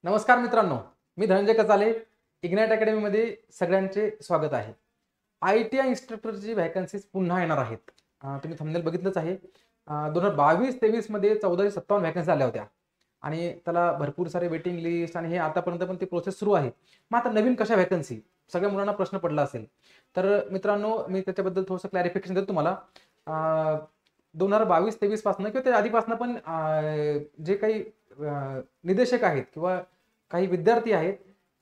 नमस्कार मित्रांनो, मी धनंजय कचाले. इग्नाइट अकॅडमीमध्ये सगळ्यांचे स्वागत आहे. ITI इन्स्ट्रक्टरची व्हॅकन्सीज पुन्हा येणार आहेत. तुम्ही थंबनेल बघितलंच आहे. 2022-23 मध्ये 1457 व्हॅकन्सी आल्या होत्या आणि त्याला भरपूर सारे वेटिंग लिस्ट आणि हे आतापर्यंत पण ती प्रोसेस सुरू आहे. मग आता नवीन कशा व्हॅकन्सी? सगळ्या मुलांना प्रश्न पडला असेल. तर मित्रांनो, मी त्याच्याबद्दल थोडंसं क्लॅरिफिकेशन देतो तुम्हाला. 2022-23 पासून किंवा त्या आधीपासून पण जे काही निदेशक आहेत किंवा काही विद्यार्थी आहेत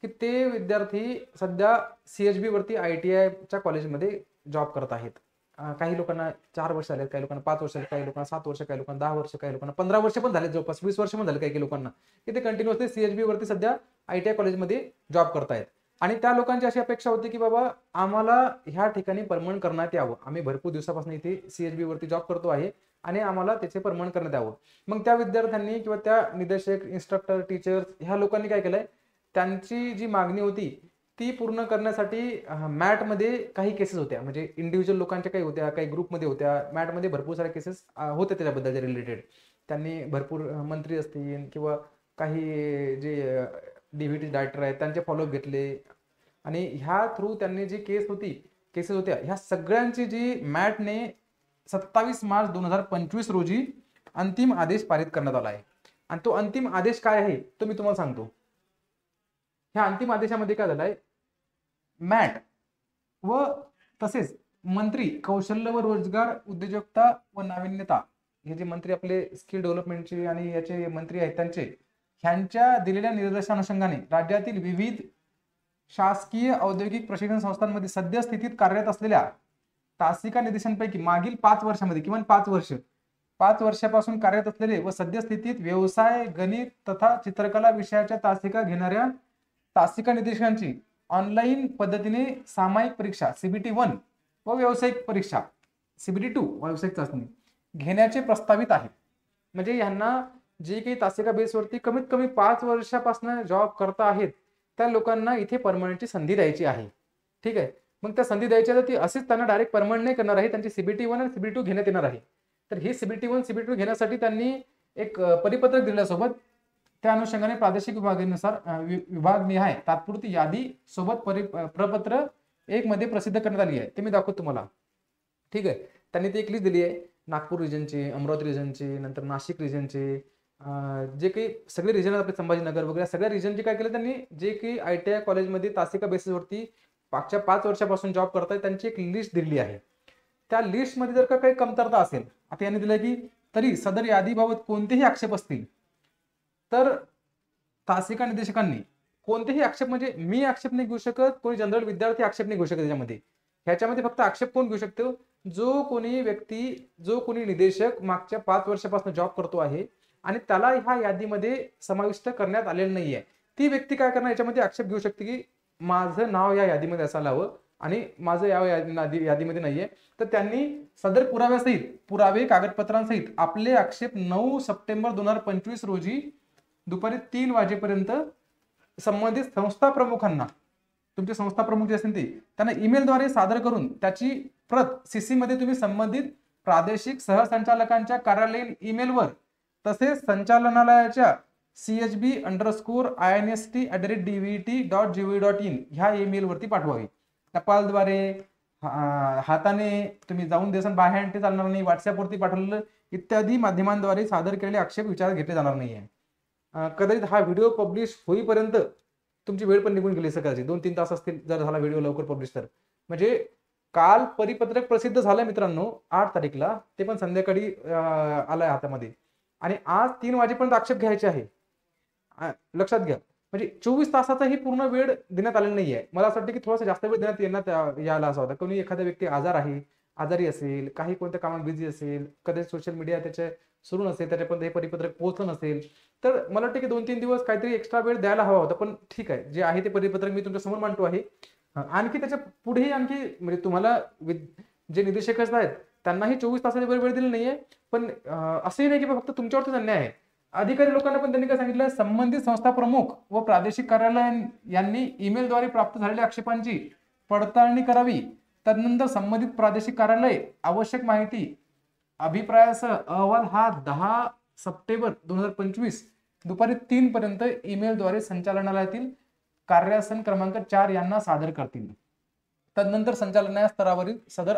की ते विद्यार्थी सध्या CHB वरती ITIच्या कॉलेजमध्ये जॉब करत आहेत. काही लोकांना 4 वर्ष झाले, काही लोकांना 5 वर्ष झाले, काही लोकांना 7 वर्ष, काही लोकांना 10 वर्ष, काही लोकांना 15 वर्ष पण झाले, जवळपास 20 वर्ष पण झाले काही लोकांना, की ते कंटिन्युअसली CHB वरती सध्या ITI कॉलेजमध्ये जॉब करतायत. आणि त्या लोकांची अशी अपेक्षा होती की बाबा आम्हाला ह्या ठिकाणी परमनंट करण्यात यावं. आम्ही भरपूर दिवसापासून इथे CHB वरती जॉब करतो आहे आणि आम्हाला त्याचे परमनंट करण्यात यावं. मग त्या विद्यार्थ्यांनी किंवा त्या निदेशक, इन्स्ट्रक्टर, टीचर्स ह्या लोकांनी काय केलंय, त्यांची जी मागणी होती ती पूर्ण करण्यासाठी मॅटमध्ये काही केसेस होत्या. म्हणजे इंडिव्हिज्युअल लोकांच्या काही होत्या, काही ग्रुपमध्ये होत्या. मॅटमध्ये भरपूर साऱ्या केसेस होत्या त्याच्याबद्दल रिलेटेड. त्यांनी भरपूर मंत्री असतील किंवा काही जे DVT डायरेक्टर आहेत त्यांचे फॉलोअप घेतले आणि ह्या थ्रू त्यांनी जी केसेस होत्या ह्या सगळ्यांची जी मॅटने 27 मार्च 2025 रोजी अंतिम आदेश पारित करण्यात आला आहे. आणि तो अंतिम आदेश काय आहे तो मी तुम्हाला सांगतो. ह्या अंतिम आदेशामध्ये काय झालंय, मॅट व तसेच मंत्री कौशल्य व रोजगार, उद्योजकता व नाविन्यता, हे जे मंत्री आपले स्किल डेव्हलपमेंटचे आणि याचे मंत्री आहेत त्यांचे, ह्यांच्या दिलेल्या निर्देशानुषंगाने राज्यातील विविध शासकीय औद्योगिक प्रशिक्षण संस्थांमध्ये सध्या स्थितीत कार्यरत असलेल्या तासिका निदेशांपैकी मागील 5 वर्षांमध्ये किमान 5 वर्षापासून कार्यरत असलेले व सध्या स्थितीत व्यवसाय, गणित तथा चित्रकला विषयाच्या तासिका घेणाऱ्या तासिका निदेशांची ऑनलाईन पद्धतीने सामायिक परीक्षा CBT 1 व व्यावसायिक परीक्षा CBT 2 व्यावसायिक चाचणी घेण्याचे प्रस्तावित आहे. म्हणजे यांना जे काही तासिका बेसवरती कमीत कमी 5 वर्षापासून जॉब करता आहेत त्या लोकांना इथे परमनंटची संधी द्यायची आहे. ठीक आहे. मग त्या संधी द्यायची तर ती अशीच त्यांना डायरेक्ट परमनंट नाही करणार आहे. त्यांची CBT 1 आणि CBT 2 घेण्यात येणार आहे. तर ही CBT 1 CBT 2 घेण्यासाठी त्यांनी एक परिपत्रक दिल्यासोबत त्या अनुषंगाने प्रादेशिक विभागानुसार विभागनिहाय तात्पुरती यादी सोबत प्रपत्र 1 मध्ये प्रसिद्ध करण्यात आली आहे. ते मी दाखवतो तुम्हाला. ठीक आहे. त्यांनी ती एक लिस्ट दिली आहे. नागपूर रिजनचे, अमरावती रिजनचे, नंतर नाशिक रिजनचे, जे काही सगळे रिजन आपले संभाजीनगर वगैरे सगळ्या रिजनचे काय केलं त्यांनी, जे काही ITI कॉलेजमध्ये तासिका बेसिसवरती मागच्या 5 वर्षापासून जॉब करतायत त्यांची एक लिस्ट दिली आहे. त्या लिस्टमध्ये जर का काही कमतरता असेल, आता यांनी दिलं की तरी सदर यादीबाबत कोणतेही आक्षेप असतील तर तासिका निदेशकांनी कोणतेही आक्षेप, म्हणजे मी आक्षेप नाही घेऊ शकत, कोणी जनरल विद्यार्थी आक्षेप नाही घेऊ शकत त्याच्यामध्ये. ह्याच्यामध्ये फक्त आक्षेप कोण घेऊ शकतो, जो कोणी व्यक्ती, जो कोणी निदेशक मागच्या 5 वर्षापासून जॉब करतो आहे आणि त्याला ह्या यादीमध्ये समाविष्ट करण्यात आलेलं नाहीये, ती व्यक्ती काय करणार याच्यामध्ये आक्षेप घेऊ शकते की माझं नाव या यादीमध्ये असायला हवं आणि माझं या यादीमध्ये नाहीये. तर त्यांनी सदर पुरावे कागदपत्रांसहित आपले आक्षेप 9 सप्टेंबर 2025 रोजी दुपारी 3 वाजेपर्यंत संबंधित संस्था प्रमुखांना, तुमचे संस्था प्रमुख जे असतील ते त्यांना ईमेलद्वारे सादर करून त्याची प्रत CC मध्ये तुम्ही संबंधित प्रादेशिक सहसंचालकांच्या कार्यालयीन ईमेलवर तसेच संचालनालयाच्या chb_inst@dvt.gov.in ह्या ईमेल वरती पाठवावी. टपालद्वारे, हाताने तुम्ही जाऊन देसान, बाय हँड ते चालणार नाही, WhatsApp वरती पाठवलेलं इत्यादी माध्यमांद्वारे सादर केलेले आक्षेप विचारात घेतले जाणार नाहीये. कदाचित हा व्हिडिओ पब्लिश होईपर्यंत तुमची वेळ पण निघून गेली, सकाळची 2-3 तास असतील जर झाला व्हिडिओ लवकर पब्लिश तर. म्हणजे काल परिपत्रक प्रसिद्ध झालं मित्रांनो 8 तारीखला, ते पण संध्याकाळी आलंय हातामध्ये आणि आज 3 वाजेपर्यंत आक्षेप घ्यायचे आहे. लक्षात घ्या, म्हणजे 24 तासाचाही पूर्ण वेळ देण्यात आलेला नाहीये. मला असं वाटतं की थोडासा जास्त वेळ देण्यात यायला असा होता. कोणी एखादा व्यक्ती आजारी असेल, काही कोणत्या कामात बिझी असेल, कदाचित सोशल मीडिया त्याच्या सुरू नसेल, त्याच्यापर्यंत हे परिपत्रक पोहोचलं नसेल, तर मला वाटतं की 2-3 दिवस काहीतरी एक्स्ट्रा वेळ द्यायला हवा होता. पण ठीक आहे, जे आहे ते परिपत्रक मी तुमच्या समोर मांडतो आहे. आणखी त्याच्या पुढेही आणखी म्हणजे तुम्हाला जे निदेशक आहेत त्यांनाही 24 तासाची वेळ दिली नाहीये. पण असंही नाही की फक्त तुमच्यावरतीच अन्याय आहे. अधिकारी लोकांना पण त्यांनी काय सांगितलं, संबंधित संस्था प्रमुख व प्रादेशिक कार्यालय यांनी ईमेलद्वारे प्राप्त झालेल्या आक्षेपांची पडताळणी करावी. तदनंतर संबंधित प्रादेशिक कार्यालय आवश्यक माहिती अभिप्रायासह अहवाल हा 10 सप्टेंबर 2025 दुपारी 3 पर्यंत ईमेलद्वारे संचालनालयातील कार्यासन क्रमांक 4 यांना सादर करतील. तदनंतर संचालनालय स्तरावरील सदर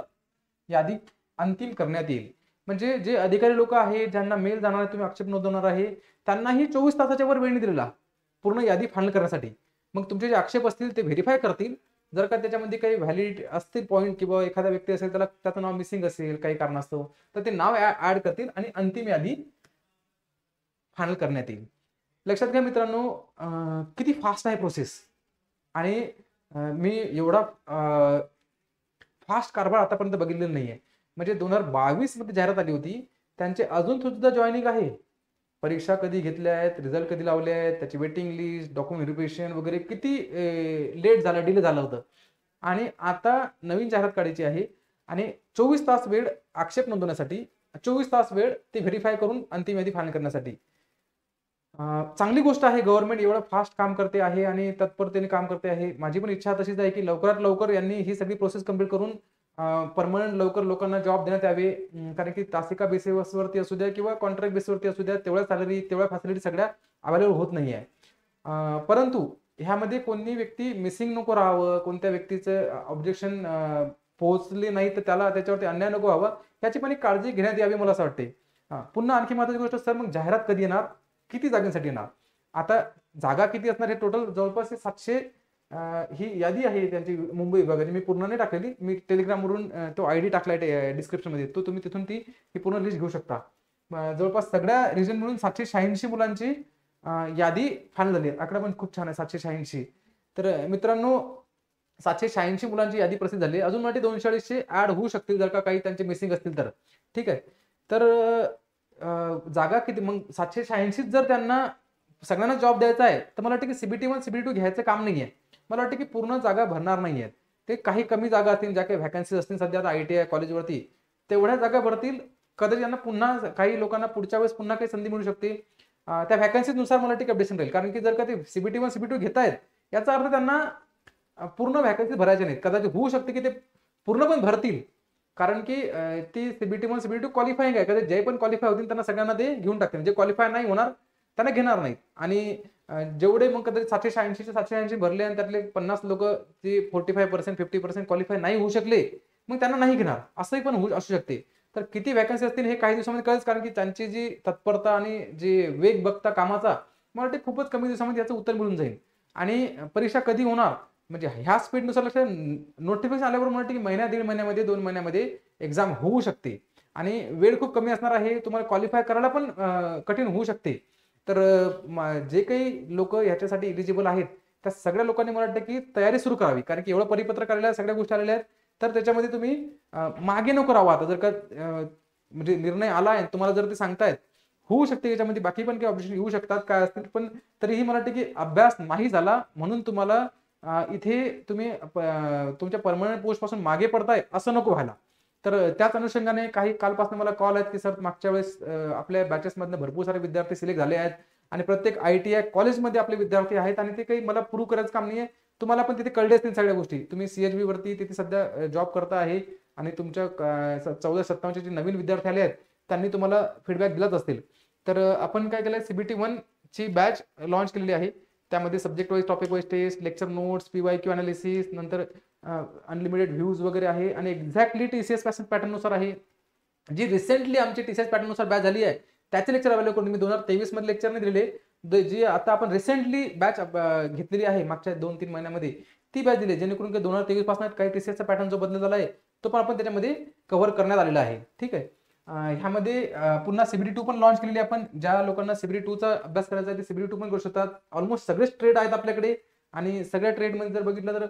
यादी अंतिम करण्यात येईल. म्हणजे जे अधिकारी लोक आहेत ज्यांना मेल जाणार आहे, तुम्ही आक्षेप नोंदवणार आहे, त्यांनाही 24 तासाच्या वर वेळ नाही दिलेला पूर्ण यादी फायनल करण्यासाठी. मग तुमचे जे आक्षेप असतील ते व्हेरीफाय करतील. जर का त्याच्यामध्ये काही व्हॅलिड असतील पॉईंट किंवा एखादा व्यक्ती असेल त्याला त्याचं नाव मिसिंग असेल काही कारणास्तव, तर ते नाव ऍड करतील आणि अंतिम यादी फायनल करण्यात येईल. लक्षात घ्या मित्रांनो, किती फास्ट आहे प्रोसेस. आणि मी एवढा फास्ट कारभार आतापर्यंत बघितलेला नाहीये. म्हणजे 2022 मध्ये जाहिरात आली होती, त्यांचे अजून सुद्धा जॉईनिंग आहे. परीक्षा कधी घेतल्या आहेत, रिझल्ट कधी लावले आहेत, त्याची वेटिंग लिस्ट, डॉक्युमेंट व्हेरिफिकेशन वगैरे किती लेट झालं, डिले झालं होतं. आणि आता नवीन जाहिरात काढायची आहे आणि 24 तास वेळ आक्षेप नोंदवण्यासाठी, 24 तास वेळ ते व्हेरीफाय करून अंतिम यादी फायनल करण्यासाठी. चांगली गोष्ट आहे, गव्हर्नमेंट एवढं फास्ट काम करते आहे आणि तत्परतेने काम करते आहे. माझी पण इच्छा तशीच आहे की लवकरात लवकर यांनी ही सगळी प्रोसेस कंप्लीट करून परमनंट लवकर लोकांना जॉब देण्यात यावे. कारण की तासिका बेसिसवरती असू द्या किंवा कॉन्ट्रॅक्ट बेसिसवरती असू द्या, तेवढ्या सॅलरी तेवढ्या फॅसिलिटी सगळ्या अवेलेबल होत नाही आहे. परंतु ह्यामध्ये कोणी व्यक्ती मिसिंग नको राहावं, कोणत्या व्यक्तीचं ऑब्जेक्शन पोहोचले नाही तर त्याला त्याच्यावरती अन्याय नको व्हावा, याची पण एक काळजी घेण्यात यावी मला असं वाटते. पुन्हा आणखी महत्त्वाची गोष्ट सर, मग जाहिरात कधी येणार, किती जागांसाठी येणार, आता जागा किती असणार हे टोटल जवळपास 700 ही यादी आहे त्यांची मुंबई विभागाची. मी पूर्ण नाही टाकलेली, मी टेलिग्रामवरून तो आयडी टाकलाय डिस्क्रिप्शन मध्ये, तो तुम्ही तिथून ती ही पूर्ण लिस्ट घेऊ शकता. जवळपास सगळ्या रिजन मिळून 786 मुलांची यादी फायनल झाली. आकडा पण खूप छान आहे, 786. तर मित्रांनो 786 मुलांची यादी प्रसिद्ध झाली. अजून मला 240 ऍड होऊ शकतील जर का काही त्यांचे मिसिंग असतील तर. ठीक आहे. तर जागा किती, मग 786 जर त्यांना सगळ्यांना जॉब द्यायचा आहे तर मला वाटतं की CBT 1 CBT 2 घ्यायचं काम नाहीये. मला वाटतं की पूर्ण जागा भरणार नाहीयेत ते, काही कमी जागा असतील, ज्या काही व्हॅकन्सीज असतील सध्या आता ITI कॉलेजवरती, तेवढ्या जागा भरतील. कदाचित यांना पुन्हा काही लोकांना पुढच्या वेळेस पुन्हा काही संधी मिळू शकते. त्या व्हॅकन्सीज नुसार मला वाटतं की अपडेशन राहील. कारण की जर का ते CBT 1 CBT 2 घेतायत याचा अर्थ त्यांना पूर्ण व्हॅकन्सी भरायच्या नाहीत. कदाचित होऊ शकते की ते पूर्ण पण भरतील, कारण की ती CBT 1 CBT 2 क्वालिफाईंग आहे. कदाचित जे पण क्वालिफाय होतील त्यांना सगळ्यांना ते घेऊन टाकतील. जे क्वालिफाय नाही होणार त्यांना घेणार नाहीत. आणि जेवढे मग कदाचित 786 भरले आणि त्यातले 50 लोक ते 45% 50% क्वालिफाय नाही होऊ शकले, मग त्यांना नाही घेणार, असंही पण होऊ असू शकते. तर किती व्हॅकन्सी असतील हे काही दिवसामध्ये कळेल, कारण की त्यांची जी तत्परता आणि जे वेग बघता कामाचा, मला वाटते खूपच कमी दिवसामध्ये याचं उत्तर मिळून जाईल. आणि परीक्षा कधी होणार, म्हणजे ह्या स्पीडनुसार लक्ष नोटिफिकेशन आल्यावर मला वाटतं की महिन्या 1.5 महिन्यामध्ये 2 महिन्यामध्ये एक्झाम होऊ शकते. आणि वेळ खूप कमी असणार आहे, तुम्हाला क्वालिफाय करायला पण कठीण होऊ शकते. तर जे काही लोक ह्याच्यासाठी इलिजिबल आहेत त्या सगळ्या लोकांनी मला वाटतं की तयारी सुरू करावी, कारण की एवढं परिपत्रक आलेलं आहे, सगळ्या गोष्टी आलेल्या आहेत. तर त्याच्यामध्ये तुम्ही मागे नको राहावं. आता जर का म्हणजे निर्णय आला आहे, तुम्हाला जर ते सांगतायत, होऊ शकते याच्यामध्ये बाकी पण काही ऑब्जेक्शन येऊ शकतात, काय असतील, पण तरीही मला वाटतं की अभ्यास नाही झाला म्हणून तुम्हाला इथे तुम्ही तुमच्या परमनंट पोस्ट पासून मागे पडताय असं नको व्हायला. तर त्याच अनुषंगाने काही कालपासून मला कॉल आहेत की सर मागच्या वेळेस आपल्या बॅचेस मधनं भरपूर सारे विद्यार्थी सिलेक्ट झाले आहेत आणि प्रत्येक ITI कॉलेजमध्ये आपले विद्यार्थी आहेत आणि ते काही मला प्रूव्ह करायचं काम नाहीये. तुम्हाला पण तिथे कळले असतील सगळ्या गोष्टी. तुम्ही CHB वरती तिथे सध्या जॉब करता आहे आणि तुमच्या 14-57 जे नवीन विद्यार्थी आले आहेत त्यांनी तुम्हाला फीडबॅक दिलाच असतील. तर आपण काय केलंय, CBT 1 ची बॅच लॉन्च केलेली आहे. त्यामध्ये subject wise, topic wise test, lecture notes, PYQ analysis, नंतर अनलिमिटेड व्ह्यूज वगैरे आहे आणि एक्झॅक्टली TCS पॅटर्न नुसार आहे. जी रिसेंटली आमची TCS पॅटर्न नुसार बॅच झाली आहे त्याचे लेक्चर अवेलेबल करून मी 2023 मध्ये लेक्चर नाही दिलेले, जी आता आपण रिसेंटली बॅच घेतलेली आहे मागच्या 2-3 महिन्यामध्ये ती बॅच दिली, जेणेकरून 2023 पासून काही TCSचा पॅटर्न जो बदलत झाला आहे तो पण आपण त्याच्यामध्ये कव्हर करण्यात आलेला आहे. ठीक आहे. ह्यामध्ये पुन्हा CBT 2 पण लॉन्च केलेली आहे. आपण ज्या लोकांना CBT 2 चा अभ्यास करायचा आहे ते CBT 2 पण करू शकतात. ऑलमोस्ट सगळेच ट्रेड आहेत आपल्याकडे आणि सगळ्या ट्रेडमध्ये जर बघितलं तर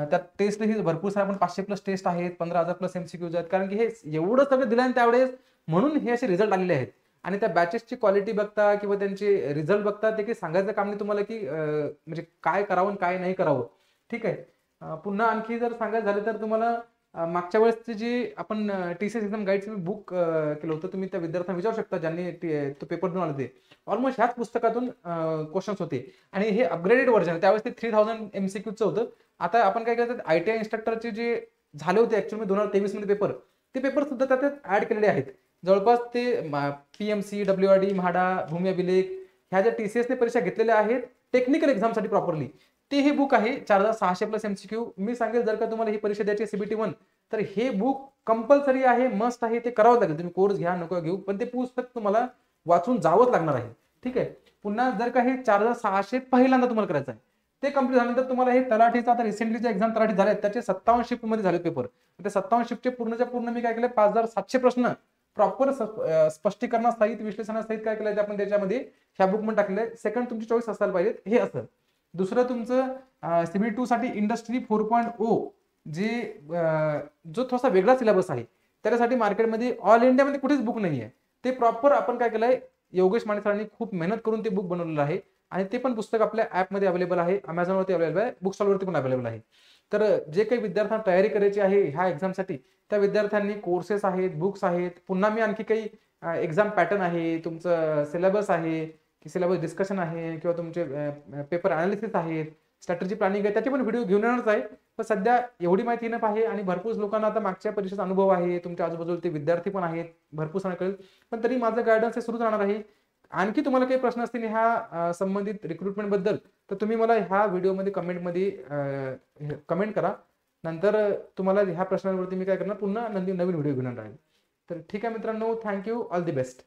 त्यात टेस्टही भरपूर सारे, आपण 500+ टेस्ट आहेत, 15,000+ MCQs आहेत, कारण की हे एवढं सगळं दिलं त्यावेळेस म्हणून हे असे रिझल्ट आलेले आहेत. आणि त्या बॅचेसची क्वालिटी बघता किंवा त्यांचे रिझल्ट बघता ते काही सांगायचं काम नाही तुम्हाला की म्हणजे काय करावं काय नाही करावं. ठीक आहे. पुन्हा आणखी जर सांगायचं झालं तर तुम्हाला मागच्या वेळेसचे जे आपण TCS एक्झाम गाईडचं बुक केलं होतं, तुम्ही त्या विद्यार्थ्यांना विचारू शकता ज्यांनी तो पेपर देऊन आले. ते ऑलमोस्ट ह्याच पुस्तकातून क्वेश्चन्स होते आणि हे अपग्रेडेड व्हर्जन, त्यावेळेस ते 3000 MCQचं होतं. आता आपण काय करतात, ITI इन्स्ट्रक्टरचे जे झाले होते ऍक्च्युअली 2023 मध्ये पेपर, ते पेपर सुद्धा त्यात ऍड केलेले आहेत. जवळपास ते PMC, WRD, म्हाडा, भूमी अभिलेख ह्या ज्या TCS ने परीक्षा घेतलेल्या आहेत टेक्निकल एक्झामसाठी प्रॉपरली, ते हे बुक आहे 4600 प्लस MCQ. मी सांगेल जर का तुम्हाला ही परीक्षा द्यायची CBT 1 तर हे बुक कंपल्सरी आहे, मस्ट आहे, ते करावं लागेल. तुम्ही कोर्स घ्या नको घेऊ, पण ते पुस्तक तुम्हाला वाचून जावंच लागणार आहे. ठीक आहे. पुन्हा जर का हे 4600 पहिल्यांदा तुम्हाला करायचं आहे, ते कंप्लीट झाल्यानंतर तुम्हाला हे तलाठीचा आता रिसेंटली जे एक्झाम तलाठी झाले त्याचे 57 शिफ्ट मध्ये झाले पेपर. ते 57 शिफ्टचे पूर्णच्या पूर्ण मी काय केलं 5700 प्रश्न प्रॉपर स्पष्टीकरणासहित विश्लेषणासहित काय केलं आपण त्याच्यामध्ये ह्या बुक मध्ये टाकलेलं आहे. सेकंड तुमची चॉईस असायला पाहिजे हे असं. दुसरं तुमचं CBT 2 साठी इंडस्ट्री 4.0 जे जो थोडासा वेगळा सिलेबस आहे त्याच्यासाठी मार्केटमध्ये ऑल इंडियामध्ये कुठेच बुक नाही आहे. ते प्रॉपर आपण काय केलंय योगेश माने सरांनी खूप मेहनत करून ते बुक बनवलेलं आहे आणि ते पण पुस्तक आपल्या ऍपमध्ये अवेलेबल आहे, अमेझॉनवरती अवेलेबल आहे, बुक स्टॉलवरती पण अवेलेबल आहे. तर जे काही विद्यार्थ्यांना तयारी करायची आहे ह्या एक्झामसाठी त्या विद्यार्थ्यांनी कोर्सेस आहेत, बुक्स आहेत, पुन्हा मी आणखी काही एक्झाम पॅटर्न आहे, तुमचं सिलेबस आहे की सिलेबस डिस्कशन आहे किंवा तुमचे पेपर अनालिसिस आहेत, स्ट्रॅटेजी प्लॅनिंग आहे, त्याचे पण व्हिडिओ घेऊन येणारच आहे. पण सध्या एवढी माहिती न आहे आणि भरपूर लोकांना आता मागच्या परीक्षेचा अनुभव आहे, तुमच्या आजूबाजूला ते विद्यार्थी पण आहेत, भरपूर सांगा कळेल. पण तरी माझं गायडन्स हे सुरूच राहणार आहे. आणखी तुम्हाला काही प्रश्न असतील ह्या संबंधित रिक्रुटमेंट बद्दल तर तुम्ही मला ह्या व्हिडिओमध्ये कमेंटमध्ये कमेंट करा. नंतर तुम्हाला ह्या प्रश्नांवरती मी काय करणार पुन्हा नवीन व्हिडिओ घेणार आहे. तर ठीक आहे मित्रांनो, थँक्यू, ऑल दी बेस्ट.